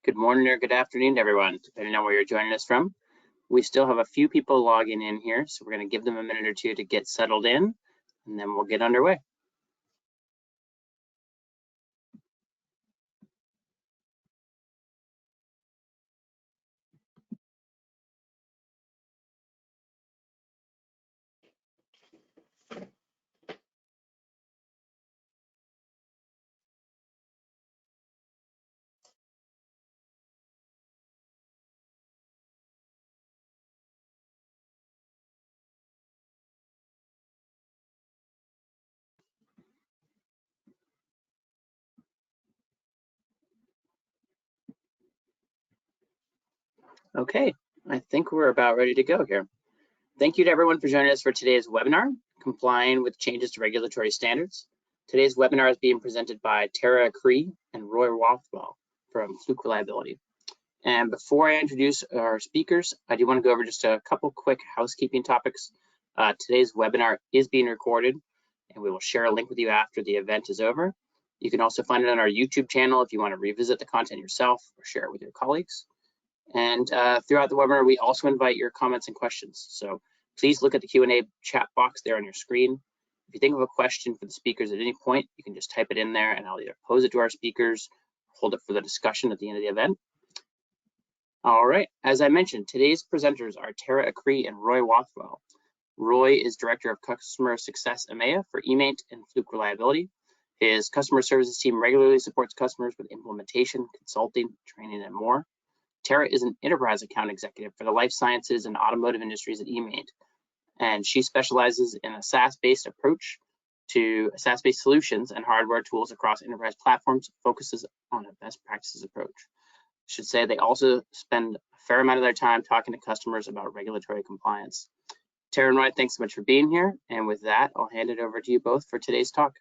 Good morning or good afternoon, everyone, depending on where you're joining us from. We still have a few people logging in here, so we're going to give them a minute or two to get settled in, and then we'll get underway. Okay, I think we're about ready to go here. Thank you to everyone for joining us for today's webinar, Complying with Changes to Regulatory Standards. Today's webinar is being presented by Tara Acree and Roy Rothwell from Fluke Reliability. And before I introduce our speakers, I do want to go over just a couple quick housekeeping topics. Today's webinar is being recorded, and we will share a link with you after the event is over. You can also find it on our YouTube channel if you want to revisit the content yourself or share it with your colleagues. And throughout the webinar, we also invite your comments and questions. So please look at the Q&A chat box there on your screen. If you think of a question for the speakers at any point, you can just type it in there and I'll either pose it to our speakers, hold it for the discussion at the end of the event. All right, as I mentioned, today's presenters are Tara Acree and Roy Rothwell. Roy is Director of Customer Success EMEA for eMaint and Fluke Reliability. His customer services team regularly supports customers with implementation, consulting, training, and more. Tara is an enterprise account executive for the life sciences and automotive industries at eMaint, and she specializes in a SaaS-based approach to SaaS-based solutions and hardware tools across enterprise platforms, focuses on a best practices approach. I should say they also spend a fair amount of their time talking to customers about regulatory compliance. Tara and Roy, thanks so much for being here, and with that, I'll hand it over to you both for today's talk.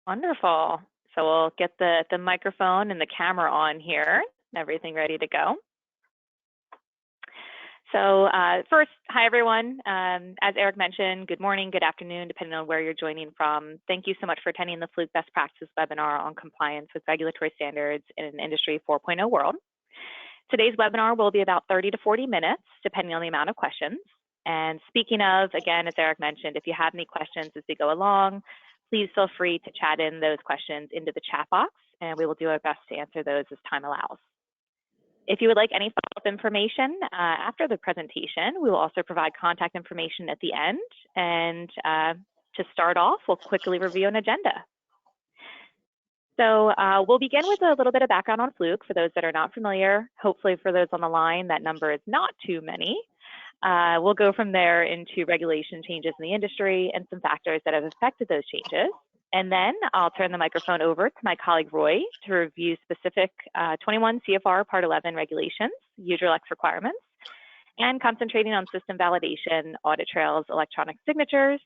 Wonderful. So we'll get the microphone and the camera on here, everything ready to go. So first, hi everyone. As Eric mentioned, good morning, good afternoon, depending on where you're joining from. Thank you so much for attending the Fluke Best Practices webinar on compliance with regulatory standards in an Industry 4.0 world. Today's webinar will be about 30 to 40 minutes, depending on the amount of questions. And speaking of, again, as Eric mentioned, if you have any questions as we go along, please feel free to chat in those questions into the chat box, and we will do our best to answer those as time allows. If you would like any follow-up information after the presentation, we will also provide contact information at the end. And to start off, we'll quickly review an agenda. So we'll begin with a little bit of background on Fluke for those that are not familiar. Hopefully for those on the line, that number is not too many. We'll go from there into regulation changes in the industry and some factors that have affected those changes. And then I'll turn the microphone over to my colleague Roy to review specific 21 CFR Part 11 regulations, user-lex requirements, and concentrating on system validation, audit trails, electronic signatures,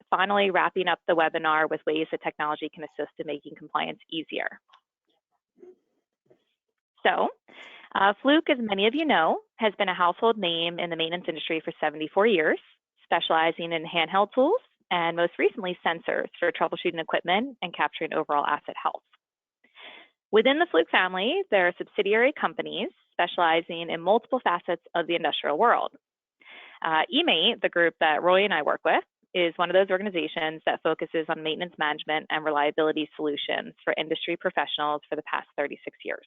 finally wrapping up the webinar with ways that technology can assist in making compliance easier. So, Fluke, as many of you know, has been a household name in the maintenance industry for 74 years, specializing in handheld tools and most recently sensors for troubleshooting equipment and capturing overall asset health. Within the Fluke family, there are subsidiary companies specializing in multiple facets of the industrial world. eMaint, the group that Roy and I work with, is one of those organizations that focuses on maintenance management and reliability solutions for industry professionals for the past 36 years.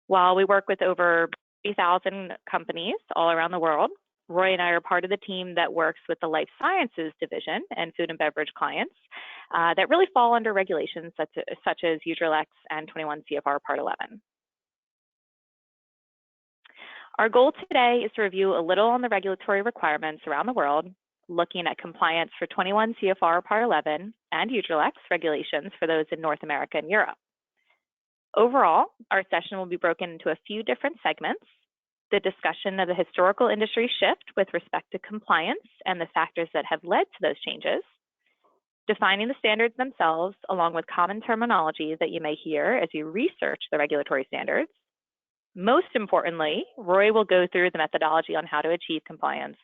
While we work with over 3,000 companies all around the world, Roy and I are part of the team that works with the life sciences division and food and beverage clients that really fall under regulations such as user-lex and 21 CFR Part 11. Our goal today is to review a little on the regulatory requirements around the world, looking at compliance for 21 CFR Part 11 and user-lex regulations for those in North America and Europe. Overall, our session will be broken into a few different segments: the discussion of the historical industry shift with respect to compliance and the factors that have led to those changes, defining the standards themselves along with common terminology that you may hear as you research the regulatory standards. Most importantly, Roy will go through the methodology on how to achieve compliance.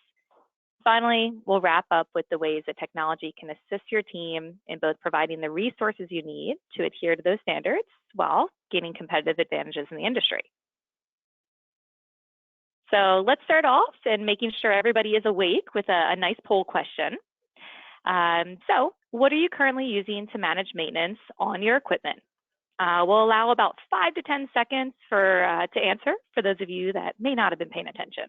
Finally, we'll wrap up with the ways that technology can assist your team in both providing the resources you need to adhere to those standards while gaining competitive advantages in the industry. So let's start off in making sure everybody is awake with a nice poll question. So what are you currently using to manage maintenance on your equipment? We'll allow about 5 to 10 seconds to answer for those of you that may not have been paying attention.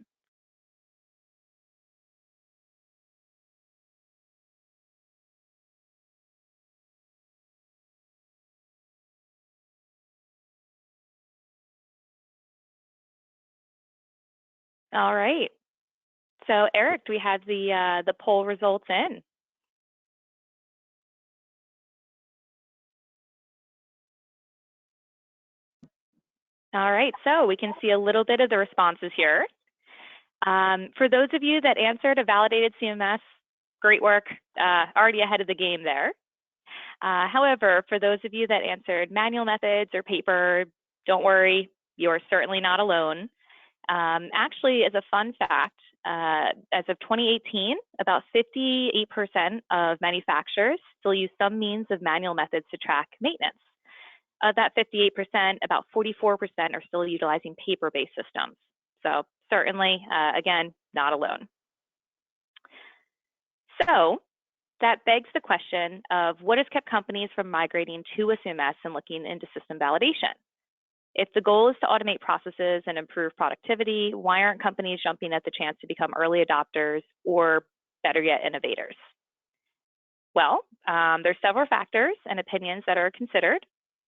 All right. So Eric, do we have the poll results in? All right, so we can see a little bit of the responses here. For those of you that answered a validated CMMS, great work, already ahead of the game there. However, for those of you that answered manual methods or paper, don't worry, you're certainly not alone. Actually, as a fun fact, as of 2018, about 58% of manufacturers still use some means of manual methods to track maintenance. Of that 58%, about 44% are still utilizing paper-based systems. So certainly, again, not alone. So that begs the question of what has kept companies from migrating to a CMS and looking into system validation? If the goal is to automate processes and improve productivity, why aren't companies jumping at the chance to become early adopters or, better yet, innovators? Well, there's several factors and opinions that are considered.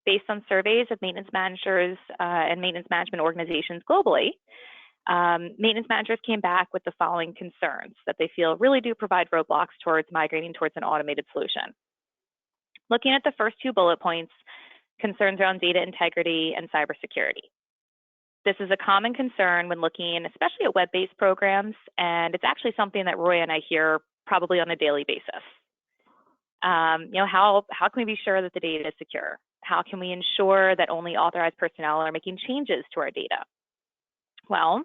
Based on surveys of maintenance managers and maintenance management organizations globally, maintenance managers came back with the following concerns that they feel really do provide roadblocks towards migrating towards an automated solution. Looking at the first 2 bullet points, concerns around data integrity and cybersecurity. This is a common concern when looking, especially at web-based programs, and it's actually something that Roy and I hear probably on a daily basis. How can we be sure that the data is secure? How can we ensure that only authorized personnel are making changes to our data? Well,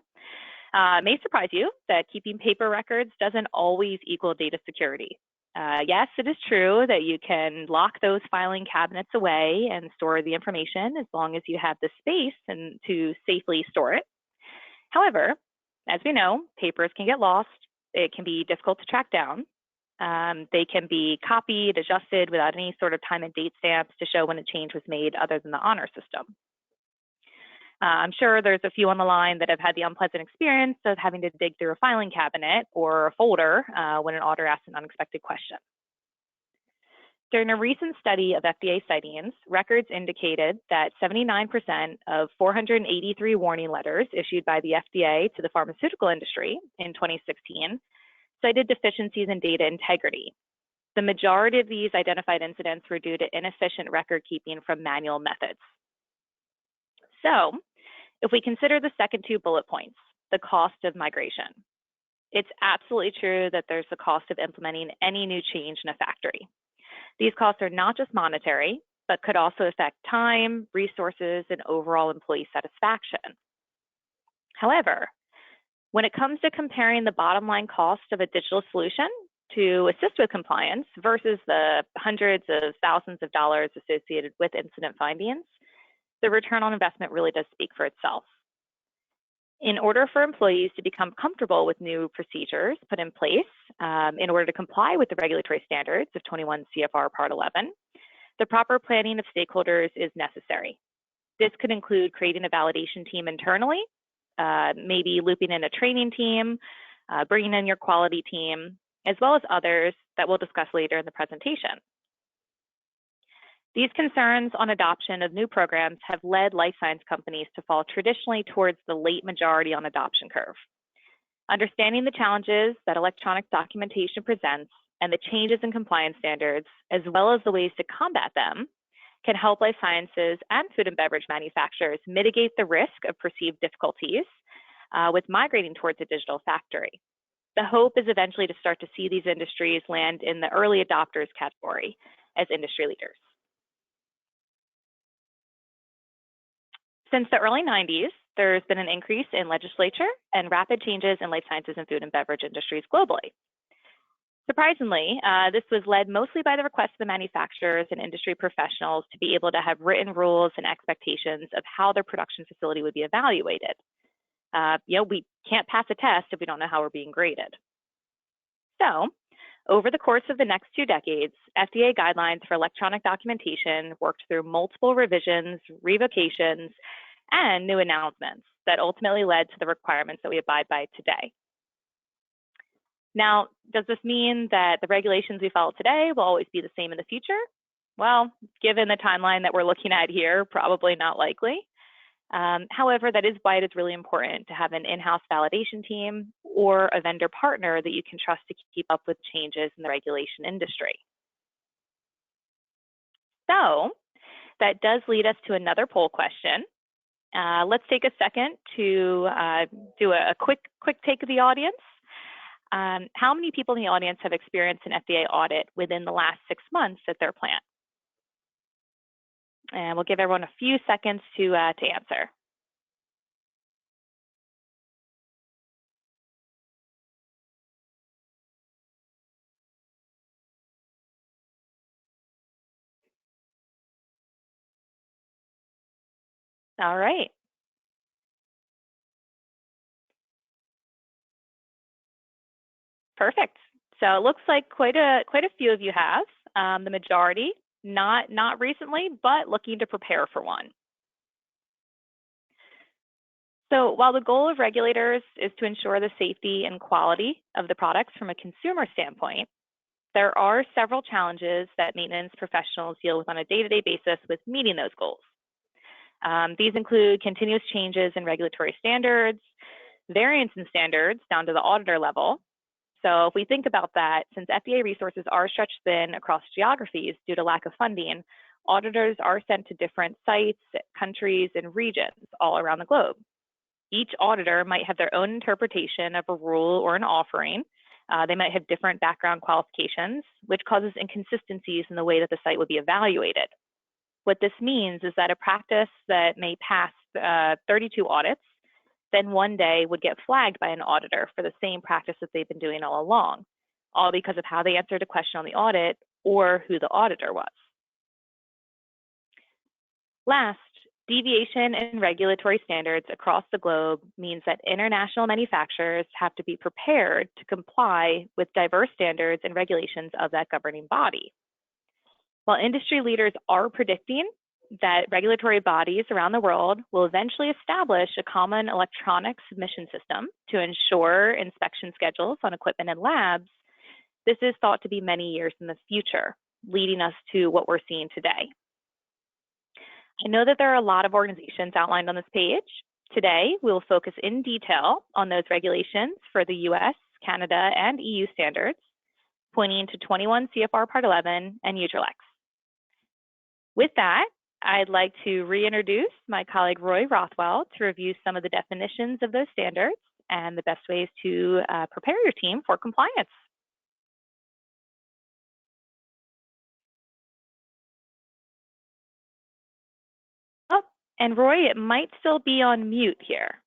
it may surprise you that keeping paper records doesn't always equal data security. Yes, it is true that you can lock those filing cabinets away and store the information as long as you have the space and to safely store it. However, as we know, papers can get lost. It can be difficult to track down. They can be copied, adjusted without any sort of time and date stamps to show when a change was made other than the honor system. I'm sure there's a few on the line that have had the unpleasant experience of having to dig through a filing cabinet or a folder when an auditor asks an unexpected question. During a recent study of FDA sightings, records indicated that 79% of 483 warning letters issued by the FDA to the pharmaceutical industry in 2016 cited deficiencies in data integrity. The majority of these identified incidents were due to inefficient record keeping from manual methods. So, if we consider the second 2 bullet points, the cost of migration, it's absolutely true that there's the cost of implementing any new change in a factory. These costs are not just monetary, but could also affect time, resources, and overall employee satisfaction. However, when it comes to comparing the bottom line cost of a digital solution to assist with compliance versus the hundreds of thousands of dollars associated with incident findings, the return on investment really does speak for itself. In order for employees to become comfortable with new procedures put in place in order to comply with the regulatory standards of 21 CFR Part 11, the proper planning of stakeholders is necessary. This could include creating a validation team internally, maybe looping in a training team, bringing in your quality team, as well as others that we'll discuss later in the presentation. These concerns on adoption of new programs have led life science companies to fall traditionally towards the late majority on adoption curve. Understanding the challenges that electronic documentation presents and the changes in compliance standards, as well as the ways to combat them, can help life sciences and food and beverage manufacturers mitigate the risk of perceived difficulties with migrating towards a digital factory. The hope is eventually to start to see these industries land in the early adopters category as industry leaders. Since the early 90s, there's been an increase in legislature and rapid changes in life sciences and food and beverage industries globally. Surprisingly, this was led mostly by the request of the manufacturers and industry professionals to be able to have written rules and expectations of how their production facility would be evaluated. We can't pass a test if we don't know how we're being graded. So, over the course of the next 2 decades, FDA guidelines for electronic documentation worked through multiple revisions, revocations, and new announcements that ultimately led to the requirements that we abide by today. Now, does this mean that the regulations we follow today will always be the same in the future? Well, given the timeline that we're looking at here, probably not likely. However, that is why it is really important to have an in-house validation team or a vendor partner that you can trust to keep up with changes in the regulation industry. So that does lead us to another poll question. Let's take a second to do a quick take of the audience. How many people in the audience have experienced an FDA audit within the last 6 months at their plant? And we'll give everyone a few seconds to answer. All right. Perfect. So it looks like quite a few of you have. The majority, not recently, but looking to prepare for one. So while the goal of regulators is to ensure the safety and quality of the products from a consumer standpoint, there are several challenges that maintenance professionals deal with on a day-to-day basis with meeting those goals. These include continuous changes in regulatory standards, variance in standards down to the auditor level. So if we think about that, since FDA resources are stretched thin across geographies due to lack of funding, auditors are sent to different sites, countries, and regions all around the globe. Each auditor might have their own interpretation of a rule or an offering. They might have different background qualifications, which causes inconsistencies in the way that the site would be evaluated. What this means is that a practice that may pass 32 audits, then one day would get flagged by an auditor for the same practice that they've been doing all along, all because of how they answered a question on the audit or who the auditor was. Last, deviation in regulatory standards across the globe means that international manufacturers have to be prepared to comply with diverse standards and regulations of that governing body. While industry leaders are predicting that regulatory bodies around the world will eventually establish a common electronic submission system to ensure inspection schedules on equipment and labs, this is thought to be many years in the future, leading us to what we're seeing today. I know that there are a lot of organizations outlined on this page. Today, we will focus in detail on those regulations for the US, Canada, and EU standards, pointing to 21 CFR Part 11 and UDRLEX. With that, I'd like to reintroduce my colleague Roy Rothwell to review some of the definitions of those standards and the best ways to prepare your team for compliance. Oh, and Roy, it might still be on mute here.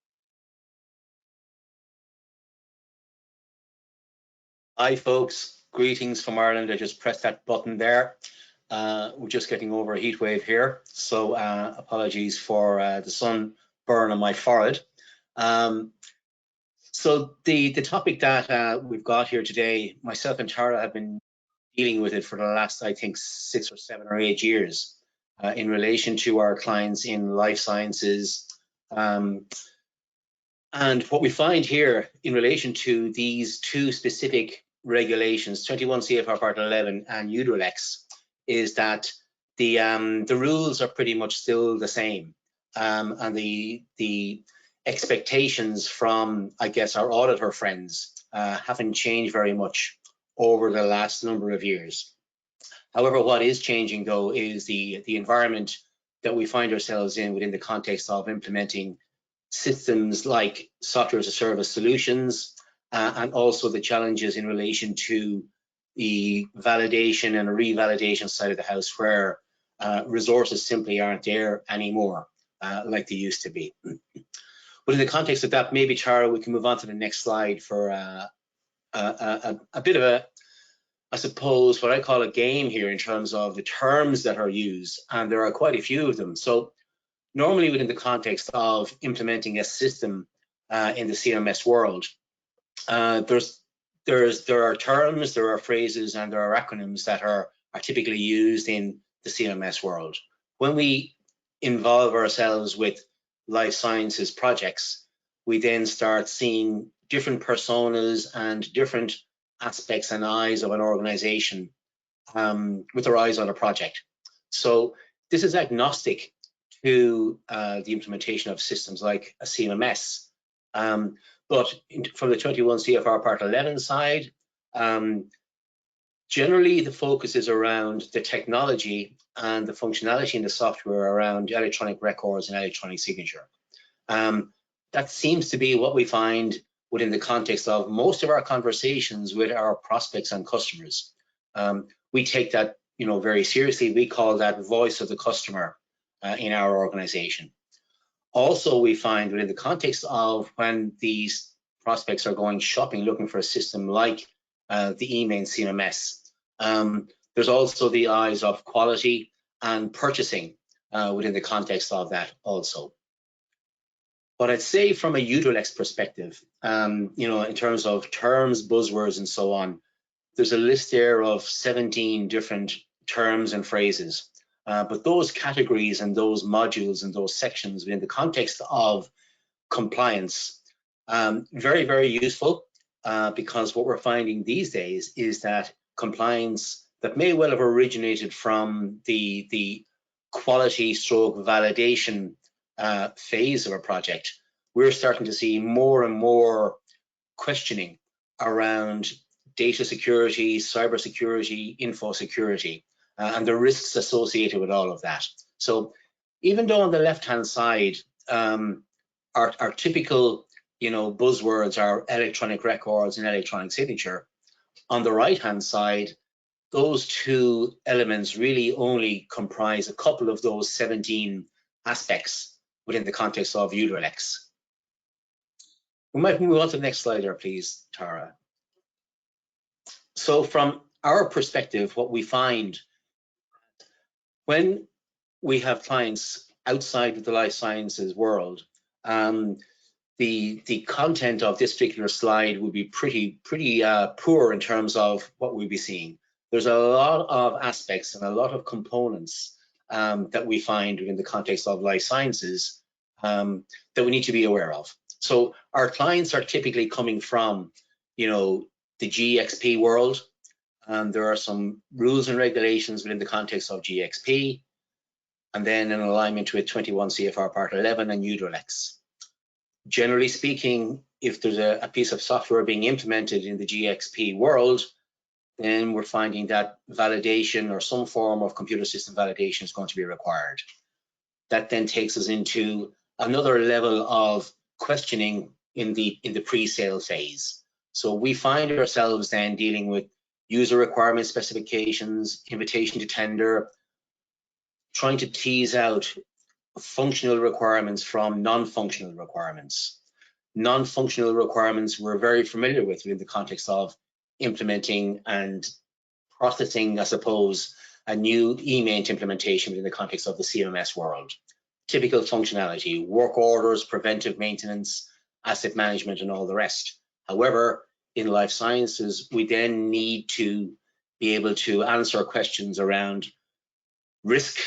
Hi folks, greetings from Ireland. I just pressed that button there. We're just getting over a heat wave here, so apologies for the sun burn on my forehead. So the topic that we've got here today, myself and Tara have been dealing with it for the last, I think, 6 or 7 or 8 years in relation to our clients in life sciences. And what we find here in relation to these two specific regulations, 21 CFR Part 11 and UDRLEX, is that the rules are pretty much still the same, and the expectations from, I guess, our auditor friends haven't changed very much over the last number of years. However, what is changing though is the environment that we find ourselves in within the context of implementing systems like software as a service solutions, and also the challenges in relation to the validation and revalidation side of the house, where resources simply aren't there anymore like they used to be. But in the context of that, maybe Tara, we can move on to the next slide for a bit of I suppose, what I call a game here in terms of the terms that are used, and there are quite a few of them. So normally within the context of implementing a system in the CMMS world, there are terms, there are phrases, and there are acronyms that are typically used in the CMMS world. When we involve ourselves with life sciences projects, we then start seeing different personas and different aspects and eyes of an organization with their eyes on a project. So this is agnostic to the implementation of systems like a CMMS. But from the 21 CFR Part 11 side, generally the focus is around the technology and the functionality in the software around electronic records and electronic signature. That seems to be what we find within the context of most of our conversations with our prospects and customers. We take that, very seriously. We call that voice of the customer in our organization. Also, we find within the context of when these prospects are going shopping, looking for a system like the eMain CMMS, there's also the eyes of quality and purchasing within the context of that also. But I'd say from a UDLX perspective, in terms of terms, buzzwords, and so on, there's a list there of 17 different terms and phrases. But those categories and those modules and those sections within the context of compliance, very, very useful, because what we're finding these days is that compliance that may well have originated from the quality stroke validation phase of a project, we're starting to see more and more questioning around data security, cyber security, info security, and the risks associated with all of that. So even though on the left-hand side, our typical, buzzwords are electronic records and electronic signature, on the right-hand side, those two elements really only comprise a couple of those 17 aspects within the context of UDLX. We might move on to the next slide there, please, Tara. So from our perspective, what we find when we have clients outside of the life sciences world, the content of this particular slide would be pretty poor in terms of what we'll be seeing. There's a lot of aspects and a lot of components that we find in the context of life sciences that we need to be aware of. So our clients are typically coming from, the GXP world, and there are some rules and regulations within the context of GXP, and then in alignment with 21 CFR Part 11 and UDLX. Generally speaking, if there's a piece of software being implemented in the GXP world, then we're finding that validation or some form of computer system validation is going to be required. That then takes us into another level of questioning in the pre-sale phase. So we find ourselves then dealing with user requirement specifications, invitation to tender, trying to tease out functional requirements from non-functional requirements. Non-functional requirements we're very familiar with in the context of implementing and processing, I suppose, a new eMain implementation in the context of the CMMS world. Typical functionality, work orders, preventive maintenance, asset management, and all the rest. However, in life sciences, we then need to be able to answer questions around risk,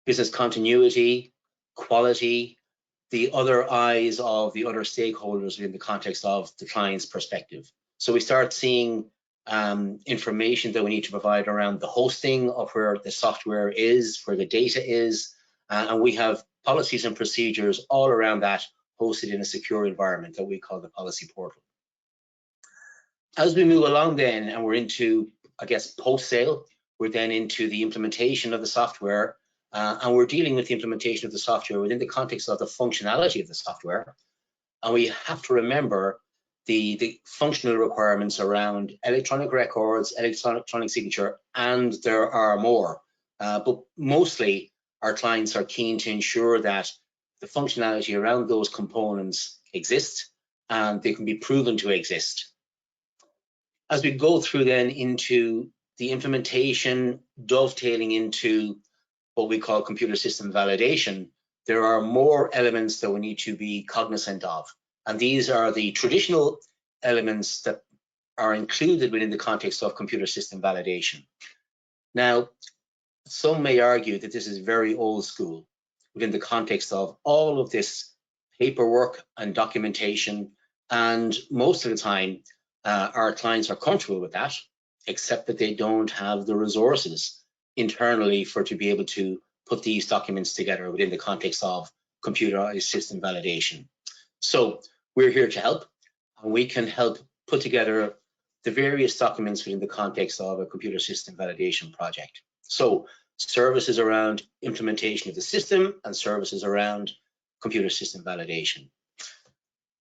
business continuity, quality, the other eyes of the other stakeholders in the context of the client's perspective. So we start seeing information that we need to provide around the hosting of where the software is, where the data is, and we have policies and procedures all around that hosted in a secure environment that we call the policy portal. As we move along then, and we're into, I guess, post-sale, we're then into the implementation of the software, and we're dealing with the implementation of the software within the context of the functionality of the software. And we have to remember the functional requirements around electronic records, electronic signature, and there are more. But mostly, our clients are keen to ensure that the functionality around those components exists and they can be proven to exist. As we go through then into the implementation, dovetailing into what we call computer system validation, there are more elements that we need to be cognizant of. And these are the traditional elements that are included within the context of computer system validation. Now, some may argue that this is very old school within the context of all of this paperwork and documentation, and most of the time our clients are comfortable with that, except that they don't have the resources internally to be able to put these documents together within the context of computer system validation. So we're here to help, and we can help put together the various documents within the context of a computer system validation project. So services around implementation of the system and services around computer system validation.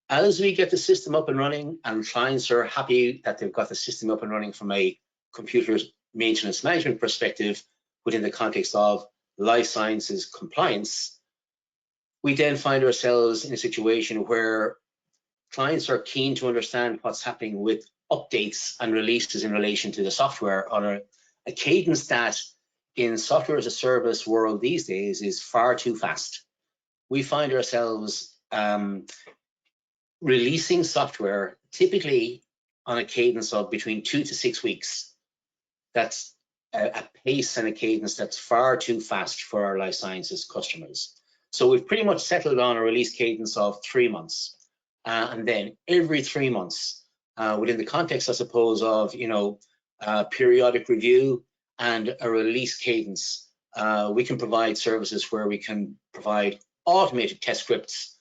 As we get the system up and running and clients are happy that they've got the system up and running from a computer maintenance management perspective within the context of life sciences compliance, we then find ourselves in a situation where clients are keen to understand what's happening with updates and releases in relation to the software on a cadence that in software as a service world these days is far too fast. We find ourselves releasing software typically on a cadence of between 2 to 6 weeks. That's a pace and a cadence that's far too fast for our life sciences customers. So we've pretty much settled on a release cadence of 3 months. And then every 3 months, within the context, I suppose, of periodic review and a release cadence, we can provide services where we can provide automated test scripts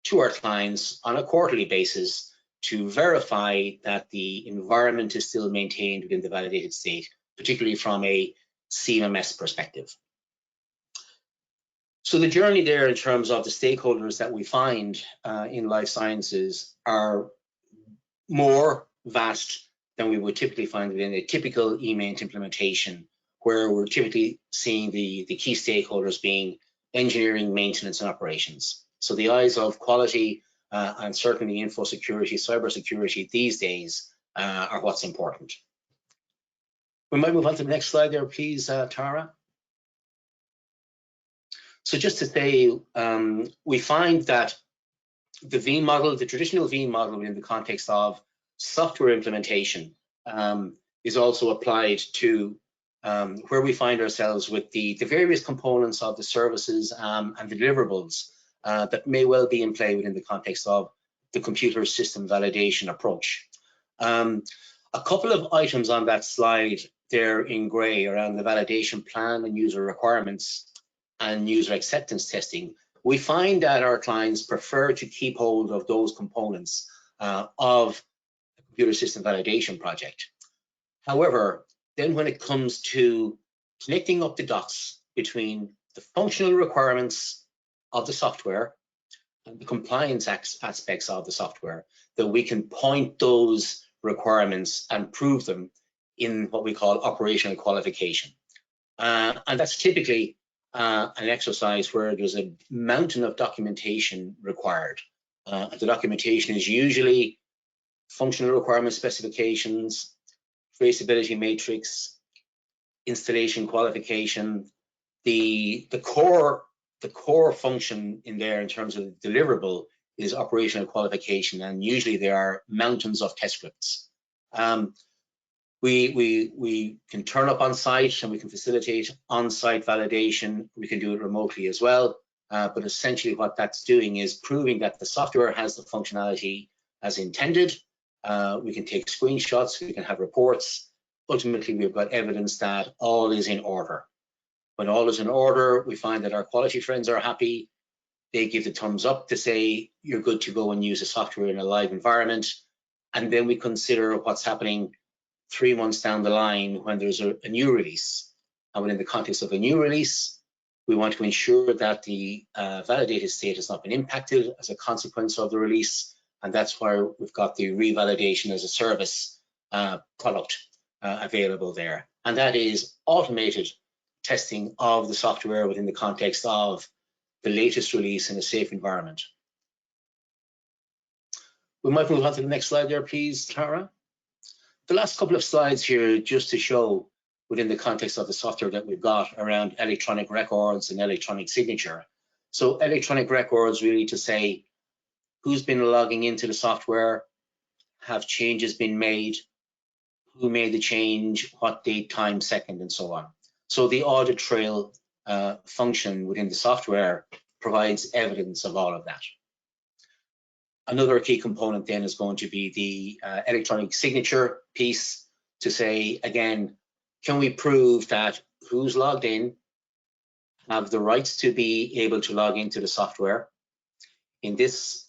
to our clients on a quarterly basis to verify that the environment is still maintained within the validated state, particularly from a CMMS perspective. So the journey there in terms of the stakeholders that we find in life sciences are more vast than we would typically find within a typical eMaint implementation, where we're typically seeing the key stakeholders being engineering, maintenance, and operations. So the eyes of quality and certainly info security, cyber security these days are what's important. We might move on to the next slide there, please, Tara. So just to say, we find that the V model, the traditional V model in the context of software implementation is also applied to where we find ourselves with the various components of the services and the deliverables that may well be in play within the context of the computer system validation approach. A couple of items on that slide there in gray around the validation plan and user requirements and user acceptance testing, we find that our clients prefer to keep hold of those components of the computer system validation project. However, then when it comes to connecting up the dots between the functional requirements of the software and the compliance aspects of the software, that we can point those requirements and prove them in what we call operational qualification. And that's typically an exercise where there's a mountain of documentation required. The documentation is usually functional requirement specifications, traceability matrix, installation qualification. The core function in there in terms of the deliverable is operational qualification, and usually there are mountains of test scripts. We can turn up on site and we can facilitate on-site validation. We can do it remotely as well. But essentially what that's doing is proving that the software has the functionality as intended. We can take screenshots, we can have reports. Ultimately, we've got evidence that all is in order. When all is in order, we find that our quality friends are happy. They give the thumbs up to say, you're good to go and use the software in a live environment. And then we consider what's happening 3 months down the line when there's a new release. And within the context of a new release, we want to ensure that the validated state has not been impacted as a consequence of the release. And that's why we've got the revalidation as a service product available there. And that is automated testing of the software within the context of the latest release in a safe environment. We might move on to the next slide there, please, Tara. the last couple of slides here just to show within the context of the software that we've got around electronic records and electronic signature. So electronic records really to say who's been logging into the software, have changes been made, who made the change, what date, time, second, and so on. So the audit trail function within the software provides evidence of all of that. Another key component then is going to be the electronic signature piece to say, again, can we prove that who's logged in have the rights to be able to log into the software? In this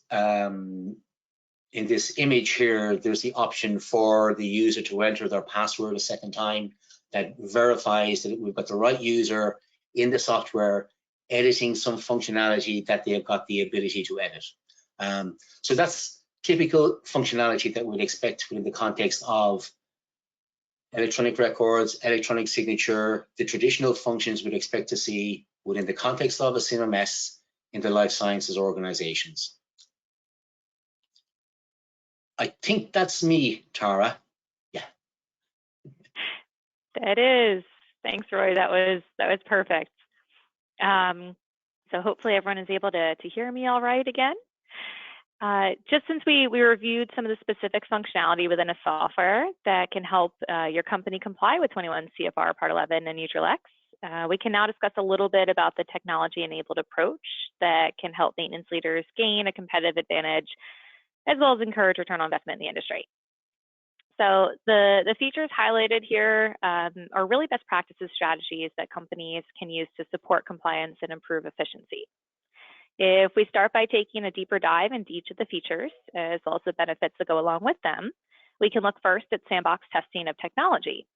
image here, there's the option for the user to enter their password a second time that verifies that we've got the right user in the software editing some functionality that they've got the ability to edit. So that's typical functionality that we'd expect within the context of electronic records, electronic signature, the traditional functions we'd expect to see within the context of a CMMS in the life sciences organizations. I think that's me, Tara. Yeah. That is. Thanks, Roy. That was perfect. So hopefully everyone is able to hear me all right again. Just since we reviewed some of the specific functionality within a software that can help your company comply with 21 CFR Part 11 and UTRL-X, we can now discuss a little bit about the technology-enabled approach that can help maintenance leaders gain a competitive advantage, as well as encourage return on investment in the industry. So the features highlighted here are really best practices strategies that companies can use to support compliance and improve efficiency. If we start by taking a deeper dive into each of the features, as well as the benefits that go along with them, we can look first at sandbox testing of technology.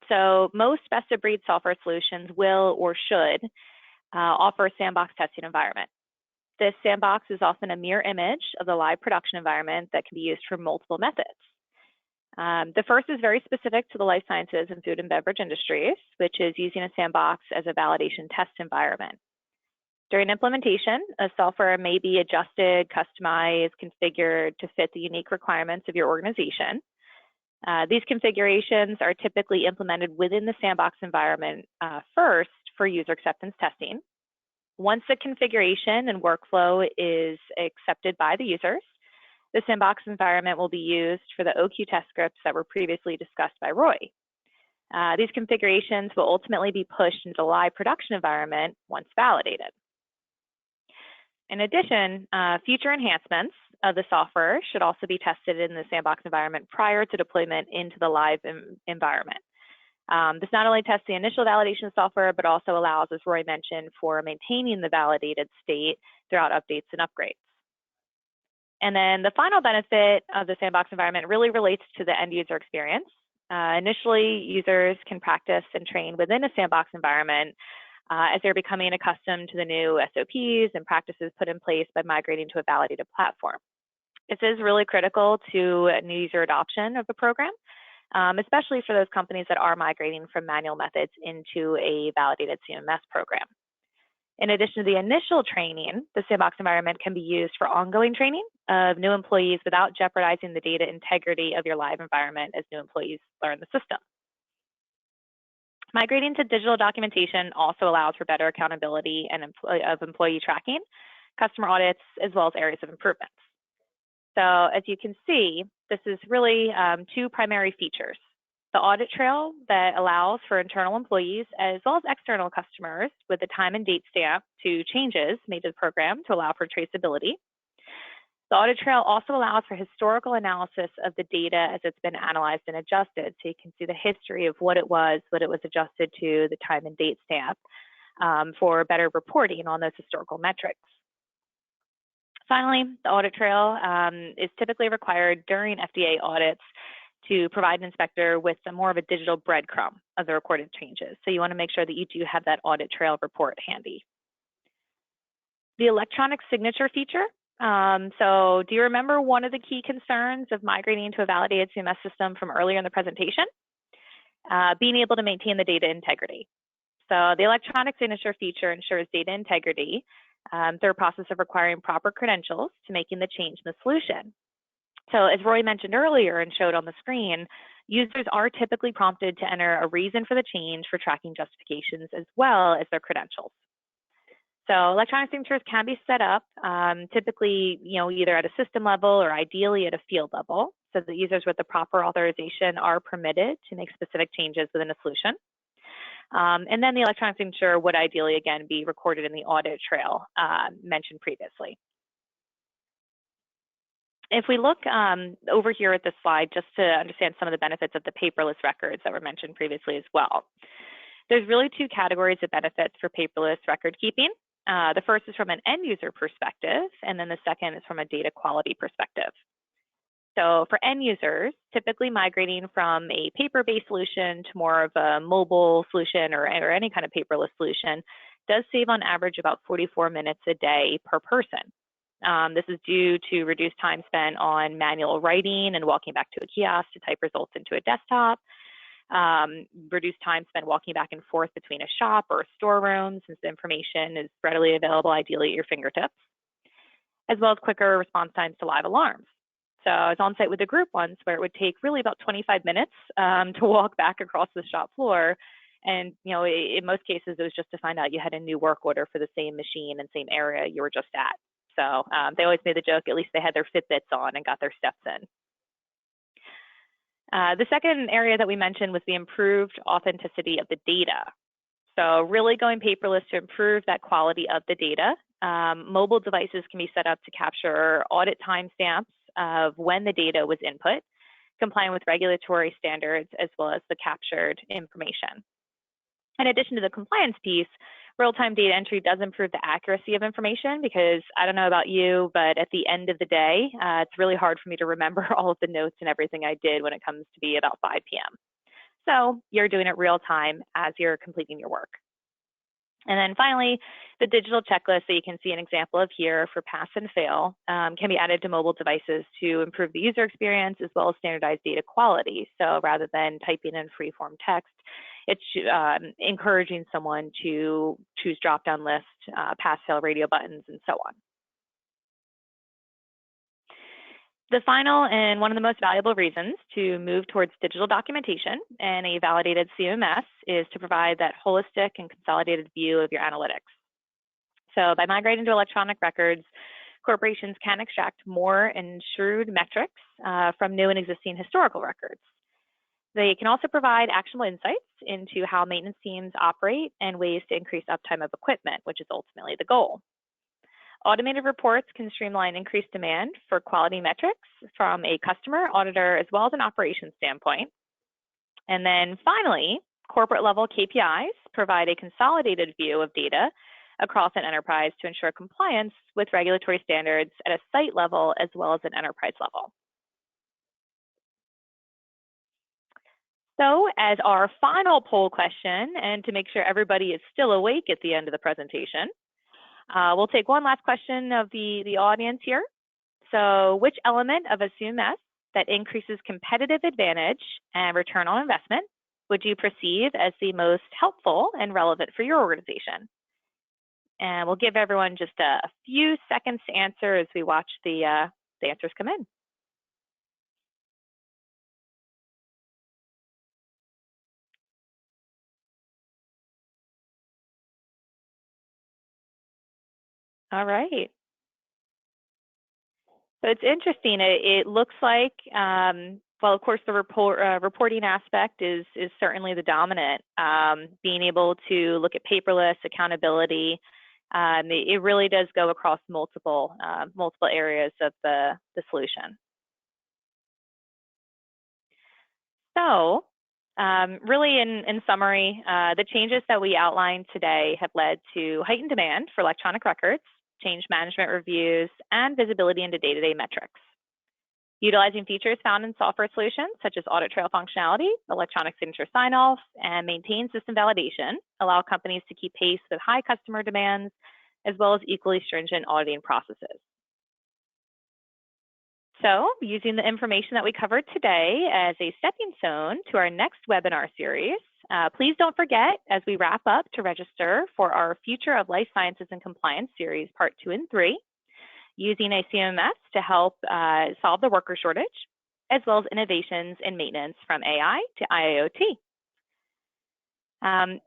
So most best-of-breed software solutions will or should offer a sandbox testing environment. This sandbox is often a mirror image of the live production environment that can be used for multiple methods. The first is very specific to the life sciences and food and beverage industries, which is using a sandbox as a validation test environment. During implementation, a software may be adjusted, customized, configured to fit the unique requirements of your organization. These configurations are typically implemented within the sandbox environment first for user acceptance testing. Once the configuration and workflow is accepted by the users, the sandbox environment will be used for the OQ test scripts that were previously discussed by Roy. These configurations will ultimately be pushed into the live production environment once validated. In addition, future enhancements of the software should also be tested in the sandbox environment prior to deployment into the live environment. This not only tests the initial validation software, but also allows, as Roy mentioned, for maintaining the validated state throughout updates and upgrades. And then the final benefit of the sandbox environment really relates to the end user experience. Initially, users can practice and train within a sandbox environment as they're becoming accustomed to the new SOPs and practices put in place by migrating to a validated platform. This is really critical to new user adoption of the program, especially for those companies that are migrating from manual methods into a validated CMMS program. In addition to the initial training, the sandbox environment can be used for ongoing training of new employees without jeopardizing the data integrity of your live environment as new employees learn the system. Migrating to digital documentation also allows for better accountability and employee tracking, customer audits, as well as areas of improvements. So as you can see, this is really two primary features. The audit trail that allows for internal employees as well as external customers with a time and date stamp to changes made to the program to allow for traceability. The audit trail also allows for historical analysis of the data as it's been analyzed and adjusted, so you can see the history of what it was adjusted to, the time and date stamp, for better reporting on those historical metrics. Finally, the audit trail is typically required during FDA audits to provide an inspector with more of a digital breadcrumb of the recorded changes. So you want to make sure that you do have that audit trail report handy. The electronic signature feature. So do you remember one of the key concerns of migrating to a validated CMS system from earlier in the presentation? Being able to maintain the data integrity. So the electronic signature feature ensures data integrity through a process of requiring proper credentials to making the change in the solution. So as Roy mentioned earlier and showed on the screen, Users are typically prompted to enter a reason for the change for tracking justifications as well as their credentials. So electronic signatures can be set up typically, either at a system level or ideally at a field level, so that users with the proper authorization are permitted to make specific changes within a solution. And then the electronic signature would ideally, again, be recorded in the audit trail mentioned previously. If we look over here at this slide, just to understand some of the benefits of the paperless records that were mentioned previously as well, there's really two categories of benefits for paperless record keeping. The first is from an end user perspective, and then the second is from a data quality perspective. So for end users, typically migrating from a paper-based solution to more of a mobile solution or any kind of paperless solution does save on average about 44 minutes a day per person. This is due to reduced time spent on manual writing and walking back to a kiosk to type results into a desktop, reduced time spent walking back and forth between a shop or a storeroom, since the information is readily available, ideally at your fingertips, as well as quicker response times to live alarms. So I was on site with a group once where it would take really about 25 minutes to walk back across the shop floor. And, in most cases, it was just to find out you had a new work order for the same machine and same area you were just at. So they always made the joke, at least they had their Fitbits on and got their steps in. The second area that we mentioned was the improved authenticity of the data. So really going paperless to improve that quality of the data. Mobile devices can be set up to capture audit timestamps of when the data was input, complying with regulatory standards as well as the captured information. In addition to the compliance piece, real-time data entry does improve the accuracy of information, because I don't know about you, but at the end of the day, it's really hard for me to remember all of the notes and everything I did when it comes to be about 5 p.m. So you're doing it real time as you're completing your work. And then finally, the digital checklist that you can see an example of here for pass and fail can be added to mobile devices to improve the user experience as well as standardize data quality. So rather than typing in free-form text, it's encouraging someone to choose drop-down lists, pass-fail radio buttons, and so on. The final and one of the most valuable reasons to move towards digital documentation and a validated CMMS is to provide that holistic and consolidated view of your analytics. So by migrating to electronic records, corporations can extract more and shrewd metrics from new and existing historical records. They can also provide actionable insights into how maintenance teams operate and ways to increase uptime of equipment, which is ultimately the goal. Automated reports can streamline increased demand for quality metrics from a customer, auditor, as well as an operations standpoint. And then finally, corporate level KPIs provide a consolidated view of data across an enterprise to ensure compliance with regulatory standards at a site level as well as an enterprise level. So as our final poll question, and to make sure everybody is still awake at the end of the presentation, we'll take one last question of the audience here. So which element of a CMMS that increases competitive advantage and return on investment would you perceive as the most helpful and relevant for your organization? And we'll give everyone just a few seconds to answer as we watch the answers come in. All right. So it's interesting. It looks like, well, of course, the reporting aspect is certainly the dominant. Being able to look at paperless accountability, it really does go across multiple areas of the solution. So really, in summary, the changes that we outlined today have led to heightened demand for electronic records, change management reviews, and visibility into day-to-day metrics. Utilizing features found in software solutions such as audit trail functionality, electronic signature sign-off, and maintain system validation allow companies to keep pace with high customer demands, as well as equally stringent auditing processes. So, using the information that we covered today as a stepping stone to our next webinar series, please don't forget, as we wrap up, to register for our Future of Life Sciences and Compliance series, Part 2 and 3, using a CMMS to help solve the worker shortage, as well as innovations in maintenance from AI to IoT.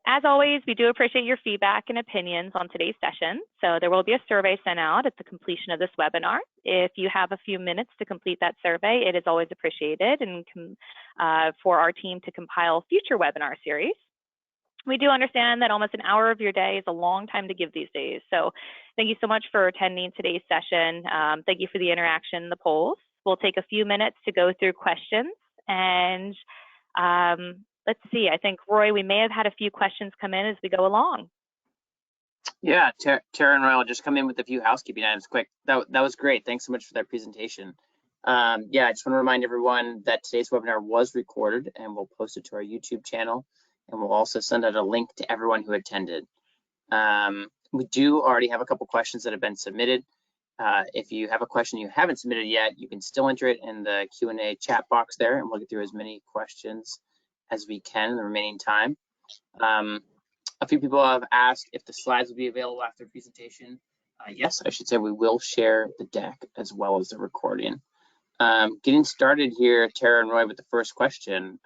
As always, we do appreciate your feedback and opinions on today's session. So there will be a survey sent out at the completion of this webinar. If you have a few minutes to complete that survey, it is always appreciated and for our team to compile future webinar series. We do understand that almost an hour of your day is a long time to give these days. So thank you so much for attending today's session. Thank you for the interaction and the polls. We'll take a few minutes to go through questions and let's see, I think, Roy, we may have had a few questions come in as we go along. Yeah, Tara and Roy will just come in with a few housekeeping items quick. That was great. Thanks so much for that presentation. Yeah, I just want to remind everyone that today's webinar was recorded and we'll post it to our YouTube channel. And we'll also send out a link to everyone who attended. We do already have a couple questions that have been submitted. If you have a question you haven't submitted yet, you can still enter it in the Q&A chat box there, and we'll get through as many questions as we can in the remaining time. A few people have asked if the slides will be available after the presentation. Yes, I should say we will share the deck as well as the recording. Getting started here, Tara and Roy, with the first question.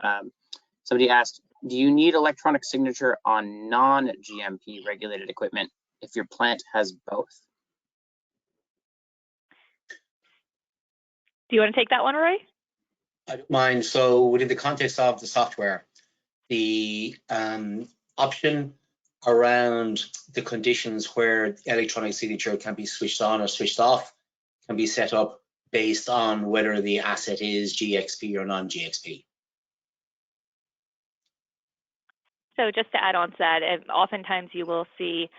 Somebody asked, do you need electronic signature on non-GMP regulated equipment if your plant has both? Do you want to take that one, Roy? I don't mind. So within the context of the software, the option around the conditions where electronic signature can be switched on or switched off can be set up based on whether the asset is GXP or non-GXP. So just to add on to that, oftentimes you will see,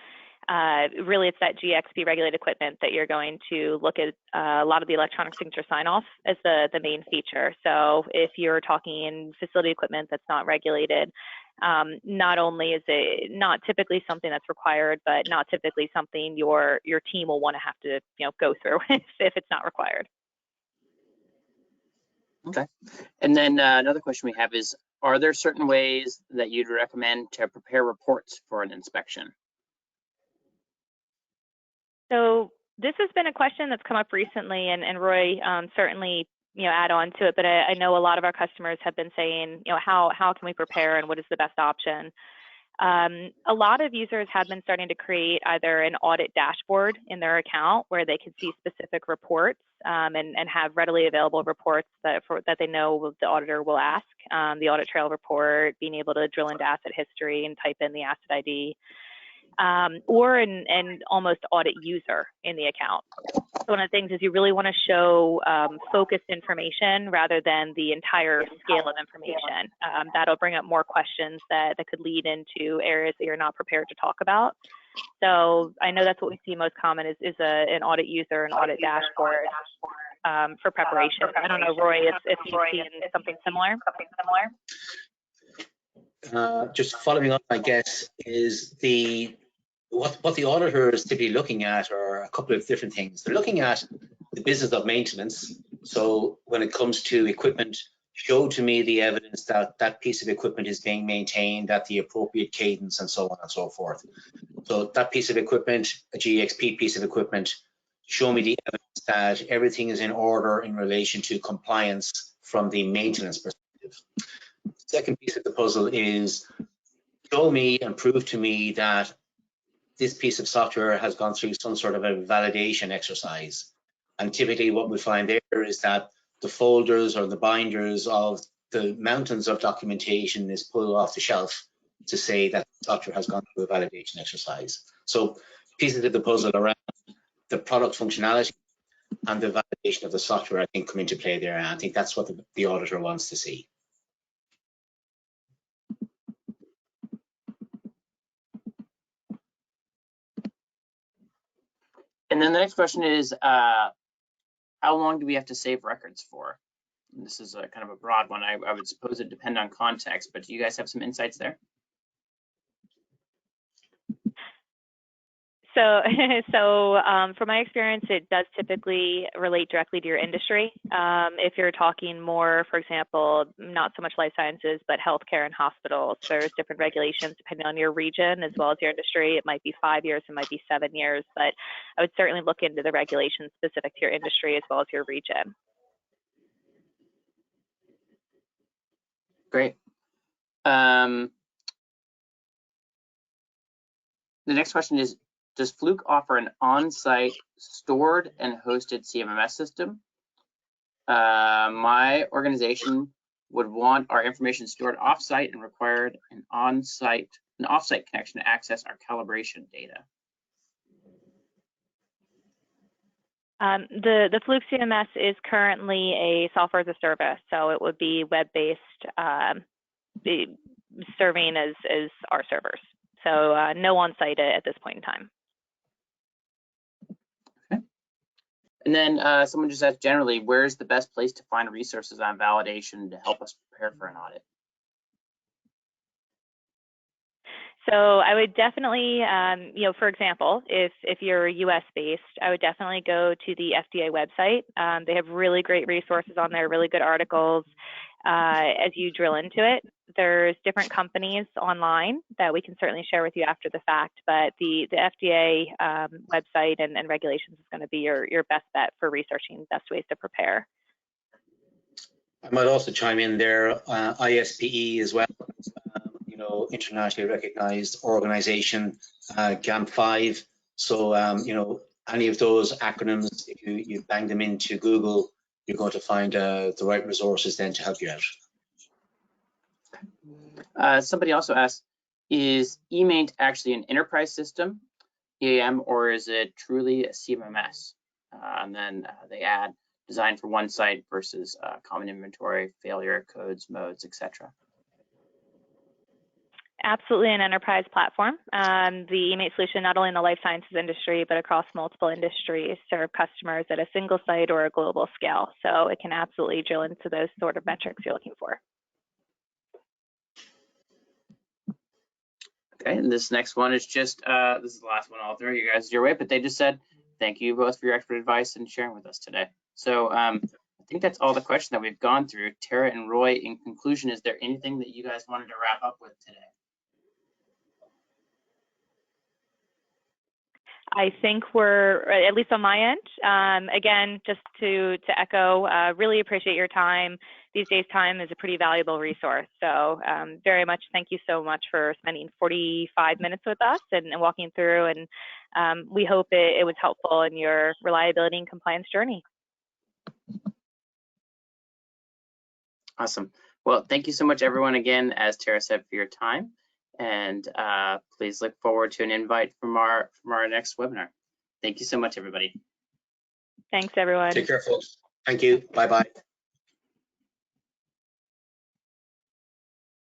really it's that GXP regulated equipment that you're going to look at a lot of the electronic signature sign-off as the main feature. So if you're talking in facility equipment that's not regulated, not only is it not typically something that's required, but not typically something your team will want to have to go through if it's not required. Okay. And then another question we have is, are there certain ways that you'd recommend to prepare reports for an inspection? So this has been a question that's come up recently, and Roy certainly add on to it. But I know a lot of our customers have been saying, how can we prepare and what is the best option? A lot of users have been starting to create either an audit dashboard in their account where they can see specific reports and have readily available reports that they know the auditor will ask. The audit trail report, being able to drill into asset history and type in the asset ID, or an almost audit user in the account. So one of the things is you really want to show focused information rather than the entire scale of information. That'll bring up more questions that could lead into areas that you're not prepared to talk about. So I know that's what we see most common is an audit user, an audit dashboard for preparation. I don't know, Roy, if you've seen something similar. Just following on, I guess, is what the auditor is typically looking at are a couple of different things. They're looking at the business of maintenance. So when it comes to equipment, show to me the evidence that that piece of equipment is being maintained at the appropriate cadence and so on and so forth. So that piece of equipment, a GXP piece of equipment, show me the evidence that everything is in order in relation to compliance from the maintenance perspective. Second piece of the puzzle is show me and prove to me that this piece of software has gone through some sort of a validation exercise. And typically what we find there is that the folders or the binders of the mountains of documentation is pulled off the shelf to say that the software has gone through a validation exercise. So pieces of the puzzle around the product functionality and the validation of the software, I think, come into play there. And I think that's what the auditor wants to see. And then the next question is, how long do we have to save records for? And this is a kind of a broad one. I would suppose it depend on context, but do you guys have some insights there? So from my experience, it does typically relate directly to your industry. If you're talking more, for example, not so much life sciences, but healthcare and hospitals, there's different regulations depending on your region as well as your industry. It might be 5 years, it might be 7 years, but I would certainly look into the regulations specific to your industry as well as your region. Great. The next question is, does Fluke offer an on-site stored and hosted CMMS system? My organization would want our information stored off-site and required an off-site connection to access our calibration data. The Fluke CMMS is currently a software as a service, so it would be web-based, serving as our servers. So no on-site at this point in time. Okay. And then someone just asked, generally, where's the best place to find resources on validation to help us prepare for an audit? So I would definitely, for example, if you're US based, I would definitely go to the FDA website. They have really great resources on there, really good articles. As you drill into it, there's different companies online that we can certainly share with you after the fact, but the FDA website and regulations is going to be your best bet for researching best ways to prepare. I might also chime in there, ISPE as well, internationally recognized organization, GAMP5. So, any of those acronyms, if you bang them into Google, you're going to find the right resources then to help you out. Somebody also asked, is eMaint actually an enterprise system, EAM, or is it truly a CMMS? And then they add designed for one site versus common inventory, failure codes, modes, etc. Absolutely an enterprise platform. The eMaint solution, not only in the life sciences industry, but across multiple industries, serve customers at a single site or a global scale. So it can absolutely drill into those sort of metrics you're looking for. Okay, and this next one is just, this is the last one I'll throw you guys your way, but they just said, thank you both for your expert advice and sharing with us today. So I think that's all the questions that we've gone through. Tara and Roy, in conclusion, is there anything that you guys wanted to wrap up with today? I think we're, at least on my end, again, just to echo, really appreciate your time. These days, time is a pretty valuable resource. So very much thank you so much for spending 45 minutes with us and walking through. And we hope it was helpful in your reliability and compliance journey. Awesome. Well, thank you so much, everyone, again, as Tara said, for your time. And please look forward to an invite from our next webinar. Thank you so much, everybody. Thanks, everyone. Take care, folks. Thank you. Bye-bye.